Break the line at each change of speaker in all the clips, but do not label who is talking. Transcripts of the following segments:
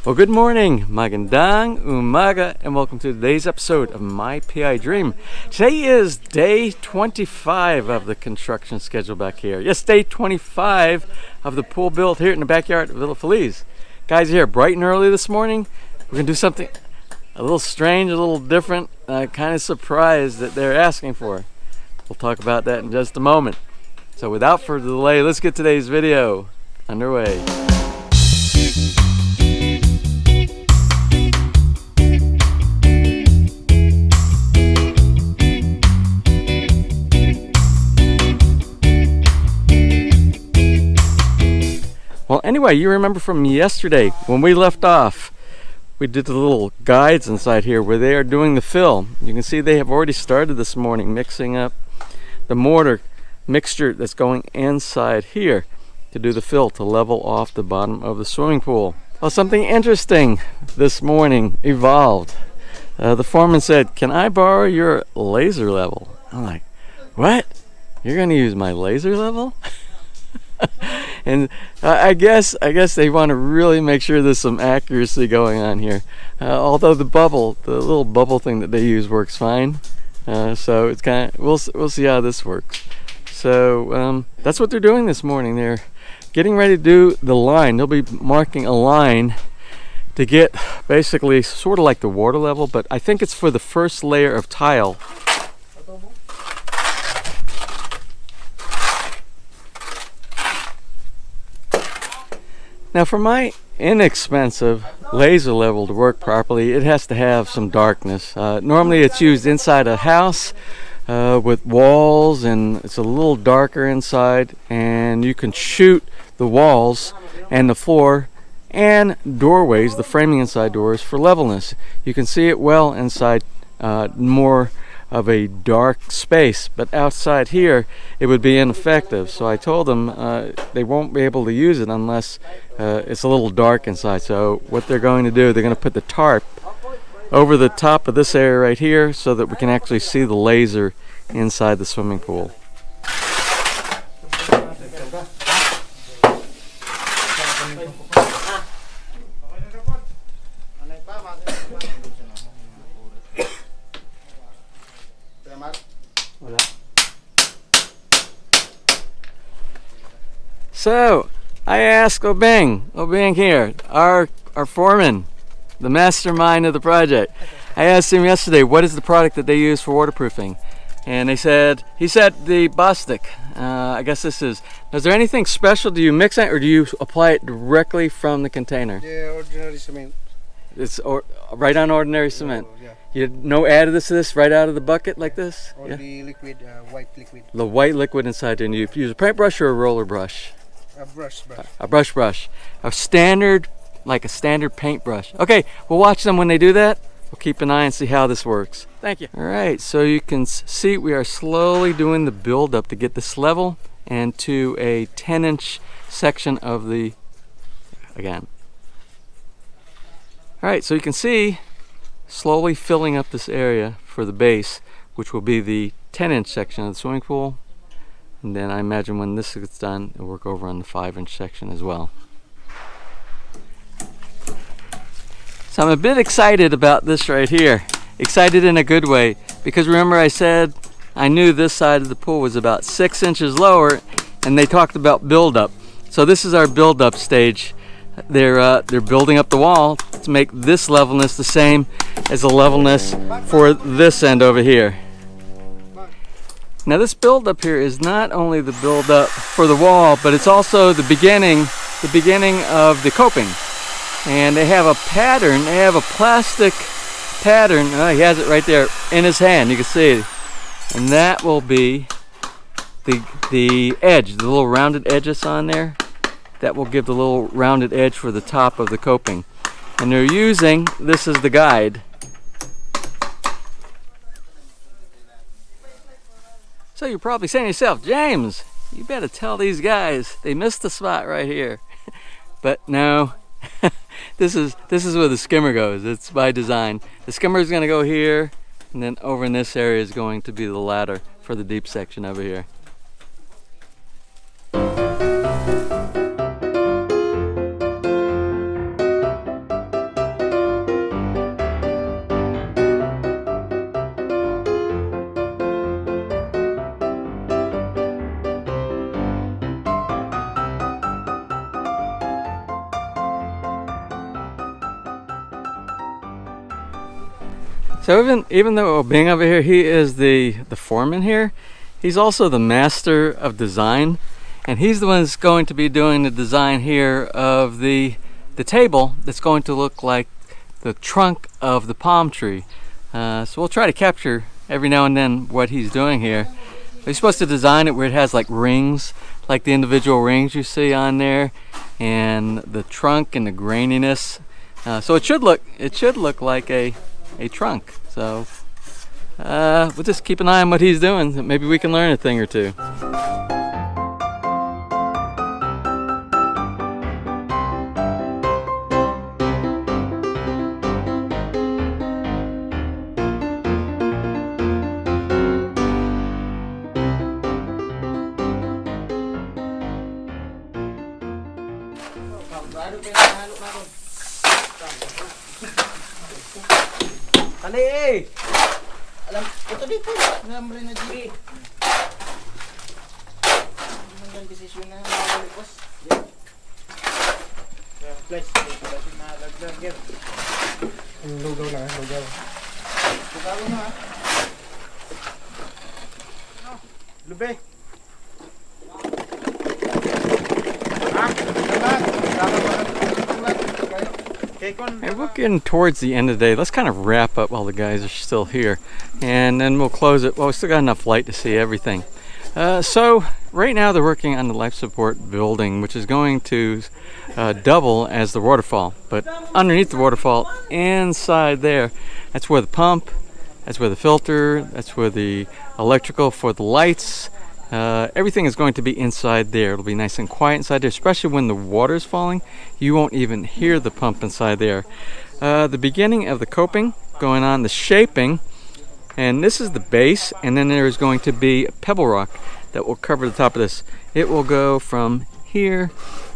Well, good morning, magandang umaga, and welcome to today's episode of My PI Dream. Today is day 25 of the construction schedule back here. Yes, day 25 of the pool build here in the backyard of Feliz. Guys here bright and early this morning. We're gonna do something a little strange, a little different. Kind of surprised that they're asking for. We'll talk about that in just a moment. So without further delay, let's get today's video underway. Well, anyway, you remember from yesterday when we left off, we did the little guides inside here where they are doing the fill. You can see they have already started this morning mixing up the mortar mixture that's going inside here to do the fill to level off the bottom of the swimming pool. Well, something interesting this morning evolved. The foreman said, "Can I borrow your laser level?" I'm like, "What? You're going to use my laser level?" And I guess they want to really make sure there's some accuracy going on here. Although the little bubble thing that they use works fine. So it's kind of, we'll see how this works. So that's what they're doing this morning. They're getting ready to do the line. They'll be marking a line to get basically sort of like the water level, but I think it's for the first layer of tile. Now, for my inexpensive laser level to work properly, it has to have some darkness. Normally it's used inside a house with walls, and it's a little darker inside, and you can shoot the walls and the floor and doorways, the framing inside doors, for levelness. You can see it well inside more of a dark space, but outside here it would be ineffective. So I told them they won't be able to use it unless it's a little dark inside. So what they're going to do, they're going to put the tarp over the top of this area right here so that we can actually see the laser inside the swimming pool. So I asked Obing here, our foreman, the mastermind of the project. I asked him yesterday, what is the product that they use for waterproofing? And he said the Bostik. I guess this is there anything special? Do you mix it or do you apply it directly from the container?
Yeah, ordinary cement.
It's right on ordinary cement.
Yeah.
You no additives to this, right out of the bucket like this?
Only liquid, white liquid.
The white liquid inside. And you use a paintbrush or a roller brush?
A brush.
A brush. A standard paintbrush. Okay, we'll watch them when they do that. We'll keep an eye and see how this works. Thank you. All right, so you can see we are slowly doing the build up to get this level and to a 10-inch section of the, again. All right, so you can see slowly filling up this area for the base, which will be the 10-inch section of the swimming pool. And then I imagine when this gets done, it'll work over on the 5-inch section as well. So I'm a bit excited about this right here. Excited in a good way, because remember I said I knew this side of the pool was about 6 inches lower, and they talked about build-up. So this is our build-up stage. They're building up the wall to make this levelness the same as the levelness for this end over here. Now this build up here is not only the build up for the wall, but it's also the beginning of the coping. And they have a pattern, they have a plastic pattern. Oh, he has it right there in his hand, you can see it. And that will be the edge, the little rounded edge that's on there. That will give the little rounded edge for the top of the coping. And they're using this as the guide. So you're probably saying to yourself, James, you better tell these guys they missed the spot right here. But no, this is where the skimmer goes. It's by design. The skimmer is going to go here, and then over in this area is going to be the ladder for the deep section over here. So even though being over here, he is the foreman here, he's also the master of design, and he's the one that's going to be doing the design here of the table that's going to look like the trunk of the palm tree. So we'll try to capture every now and then what he's doing here. He's supposed to design it where it has like rings, like the individual rings you see on there, and the trunk and the graininess. So it should look like a trunk. So we'll just keep an eye on what he's doing. Maybe we can learn a thing or two.
Kali alam, ito dito. Namre na dito. Ang desisyon na mga boss. Place, kasi na laglag yan. Ang lugaw lang, lugaw. Lugaw na ha. Lube.
And we're getting towards the end of the day. Let's kind of wrap up while the guys are still here, and then we'll close it. Well, we still got enough light to see everything. So right now they're working on the life support building, which is going to double as the waterfall. But underneath the waterfall, inside there, that's where the pump, that's where the filter, that's where the electrical for the lights. Everything is going to be inside there. It'll be nice and quiet inside there, especially when the water's falling. You won't even hear the pump inside there. The beginning of the coping going on, the shaping, and this is the base, and then there is going to be pebble rock that will cover the top of this. It will go from here,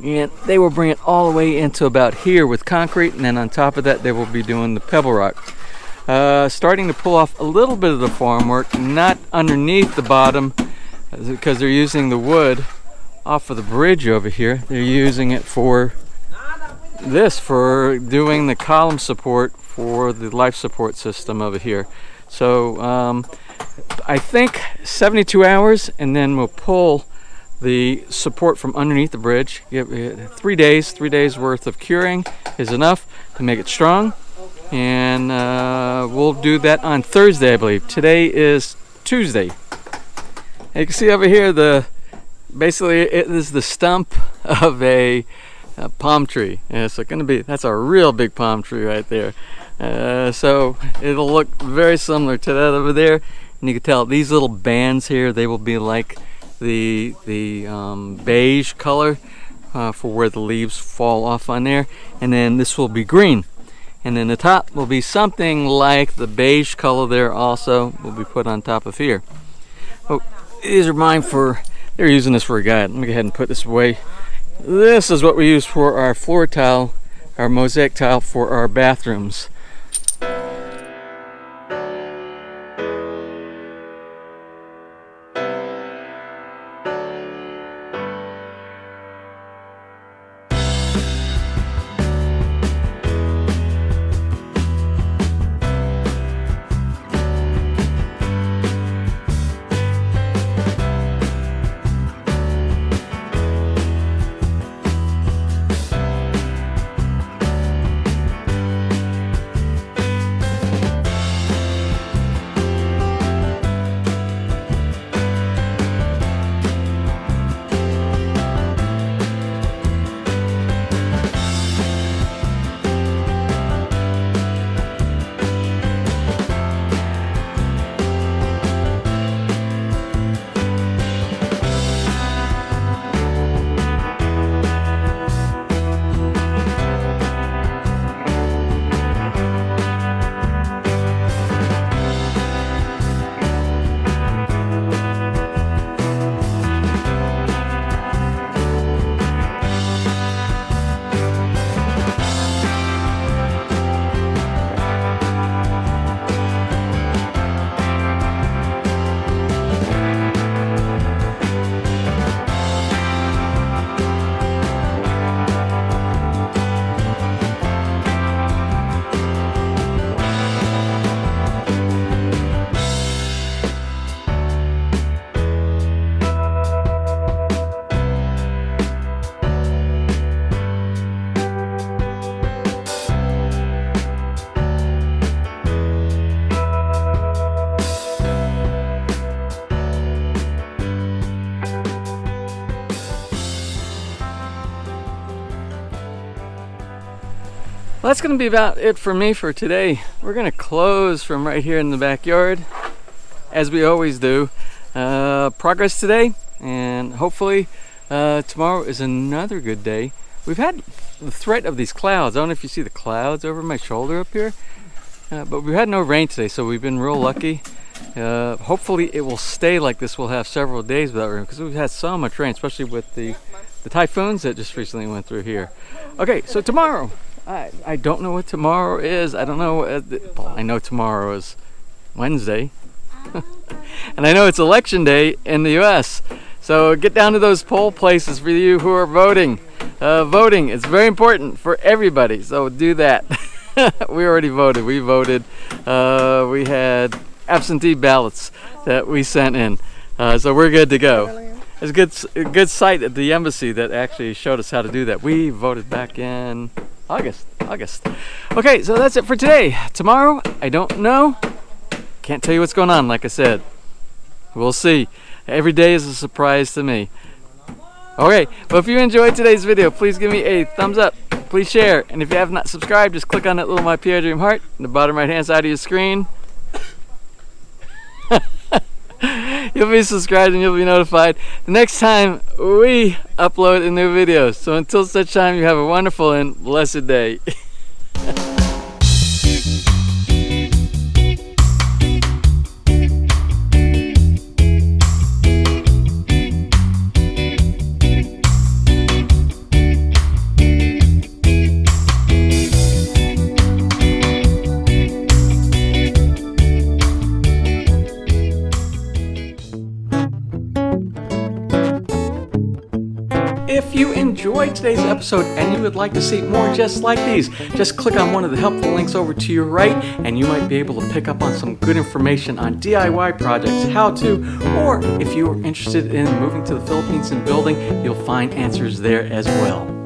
and they will bring it all the way into about here with concrete, and then on top of that they will be doing the pebble rock. Starting to pull off a little bit of the farm work, not underneath the bottom, because they're using the wood off of the bridge over here. They're using it for this, for doing the column support for the life support system over here. So I think 72 hours, and then we'll pull the support from underneath the bridge. 3 days worth of curing is enough to make it strong, and we'll do that on Thursday, I believe. Today is Tuesday. You can see over here, basically it is the stump of a palm tree. And it's going to be, that's a real big palm tree right there. So it'll look very similar to that over there. And you can tell these little bands here, they will be like the beige color for where the leaves fall off on there. And then this will be green. And then the top will be something like the beige color there also will be put on top of here. Oh, these are mine they're using this for a guide. Let me go ahead and put this away. This is what we use for our floor tile, our mosaic tile for our bathrooms. Well, that's going to be about it for me for today. We're going to close from right here in the backyard, as we always do. Progress today, and hopefully tomorrow is another good day. We've had the threat of these clouds. I don't know if you see the clouds over my shoulder up here, but we've had no rain today, so we've been real lucky. Hopefully it will stay like this. We'll have several days without rain, because we've had so much rain, especially with the typhoons that just recently went through here. Okay, so tomorrow, I don't know what tomorrow is. I don't know. Well, I know tomorrow is Wednesday. And I know it's election day in the US. So get down to those poll places for you who are voting. Voting is very important for everybody. So do that. We already voted. We voted. We had absentee ballots that we sent in. So we're good to go. There's a good site at the embassy that actually showed us how to do that. We voted back in August. Okay, so that's it for today. Tomorrow, I don't know. Can't tell you what's going on, like I said. We'll see. Every day is a surprise to me. Okay, well, if you enjoyed today's video, please give me a thumbs up. Please share. And if you have not subscribed, just click on that little My PI Dream heart in the bottom right-hand side of your screen. You'll be subscribed and you'll be notified the next time we upload a new video. So until such time, you have a wonderful and blessed day. If you enjoyed today's episode and you would like to see more just like these, just click on one of the helpful links over to your right and you might be able to pick up on some good information on DIY projects, how to, or if you are interested in moving to the Philippines and building, you'll find answers there as well.